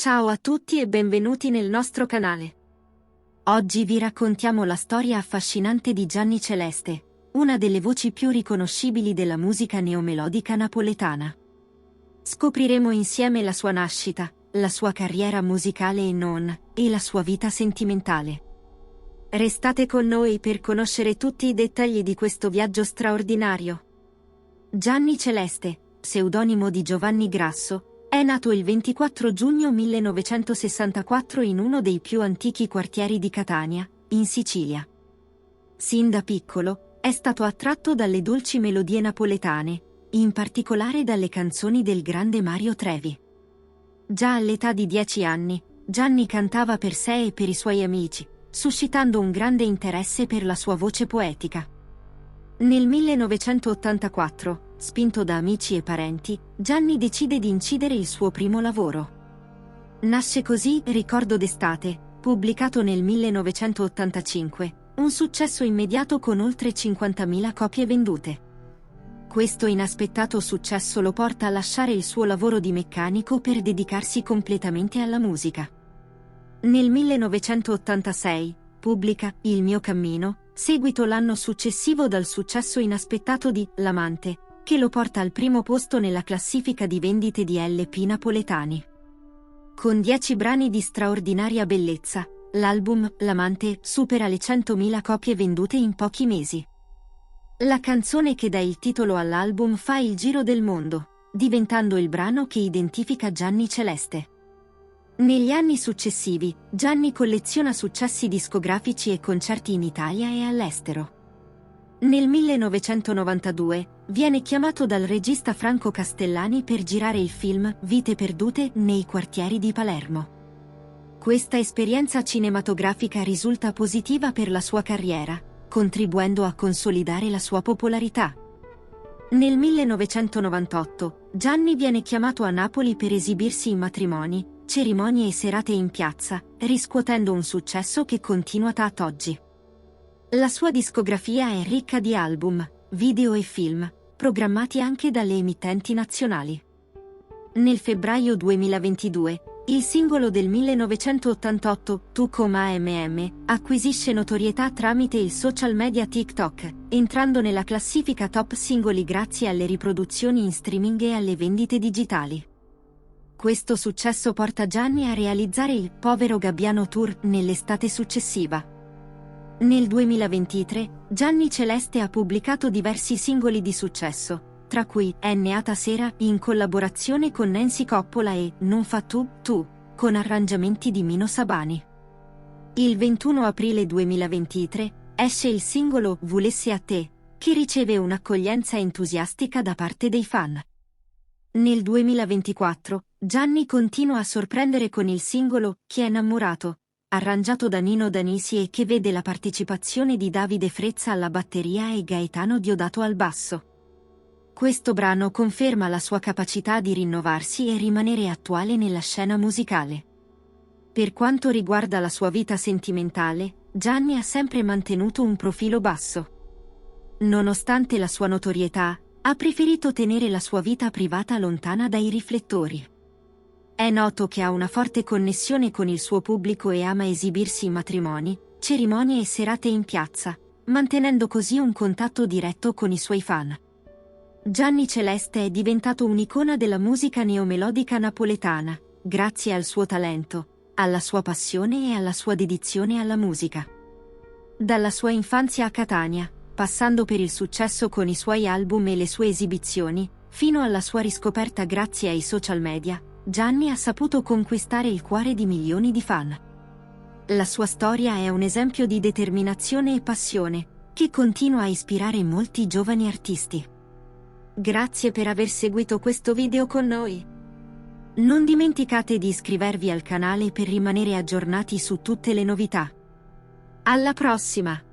Ciao a tutti e benvenuti nel nostro canale. Oggi vi raccontiamo la storia affascinante di Gianni Celeste, una delle voci più riconoscibili della musica neomelodica napoletana. Scopriremo insieme la sua nascita, la sua carriera musicale e non, e la sua vita sentimentale. Restate con noi per conoscere tutti i dettagli di questo viaggio straordinario. Gianni Celeste, pseudonimo di Giovanni Grasso, è nato il 24 giugno 1964 in uno dei più antichi quartieri di Catania, in Sicilia. Sin da piccolo, è stato attratto dalle dolci melodie napoletane, in particolare dalle canzoni del grande Mario Trevi. Già all'età di 10 anni, Gianni cantava per sé e per i suoi amici, suscitando un grande interesse per la sua voce poetica. Nel 1984, spinto da amici e parenti, Gianni decide di incidere il suo primo lavoro. Nasce così Ricordo d'estate, pubblicato nel 1985, un successo immediato con oltre 50.000 copie vendute. Questo inaspettato successo lo porta a lasciare il suo lavoro di meccanico per dedicarsi completamente alla musica. Nel 1986, pubblica Il mio cammino, seguito l'anno successivo dal successo inaspettato di L'amante, che lo porta al primo posto nella classifica di vendite di LP napoletani. Con 10 brani di straordinaria bellezza, l'album L'amante supera le 100.000 copie vendute in pochi mesi. La canzone che dà il titolo all'album fa il giro del mondo, diventando il brano che identifica Gianni Celeste. Negli anni successivi, Gianni colleziona successi discografici e concerti in Italia e all'estero. Nel 1992, viene chiamato dal regista Franco Castellani per girare il film Vite perdute nei quartieri di Palermo. Questa esperienza cinematografica risulta positiva per la sua carriera, contribuendo a consolidare la sua popolarità. Nel 1998, Gianni viene chiamato a Napoli per esibirsi in matrimoni, cerimonie e serate in piazza, riscuotendo un successo che continua ad oggi. La sua discografia è ricca di album, video e film, programmati anche dalle emittenti nazionali. Nel febbraio 2022, il singolo del 1988, Tu come acquisisce notorietà tramite il social media TikTok, entrando nella classifica top singoli grazie alle riproduzioni in streaming e alle vendite digitali. Questo successo porta Gianni a realizzare il Povero Gabbiano Tour nell'estate successiva. Nel 2023, Gianni Celeste ha pubblicato diversi singoli di successo, tra cui Nata Sera in collaborazione con Nancy Coppola e Non fa tu, con arrangiamenti di Mino Sabani. Il 21 aprile 2023 esce il singolo Vulesse a te, che riceve un'accoglienza entusiastica da parte dei fan. Nel 2024, Gianni continua a sorprendere con il singolo Chi è innamorato, arrangiato da Nino Danisi e che vede la partecipazione di Davide Frezza alla batteria e Gaetano Diodato al basso. Questo brano conferma la sua capacità di rinnovarsi e rimanere attuale nella scena musicale. Per quanto riguarda la sua vita sentimentale, Gianni ha sempre mantenuto un profilo basso. Nonostante la sua notorietà, ha preferito tenere la sua vita privata lontana dai riflettori. È noto che ha una forte connessione con il suo pubblico e ama esibirsi in matrimoni, cerimonie e serate in piazza, mantenendo così un contatto diretto con i suoi fan. Gianni Celeste è diventato un'icona della musica neomelodica napoletana, grazie al suo talento, alla sua passione e alla sua dedizione alla musica. Dalla sua infanzia a Catania, passando per il successo con i suoi album e le sue esibizioni, fino alla sua riscoperta grazie ai social media, Gianni ha saputo conquistare il cuore di milioni di fan. La sua storia è un esempio di determinazione e passione, che continua a ispirare molti giovani artisti. Grazie per aver seguito questo video con noi. Non dimenticate di iscrivervi al canale per rimanere aggiornati su tutte le novità. Alla prossima!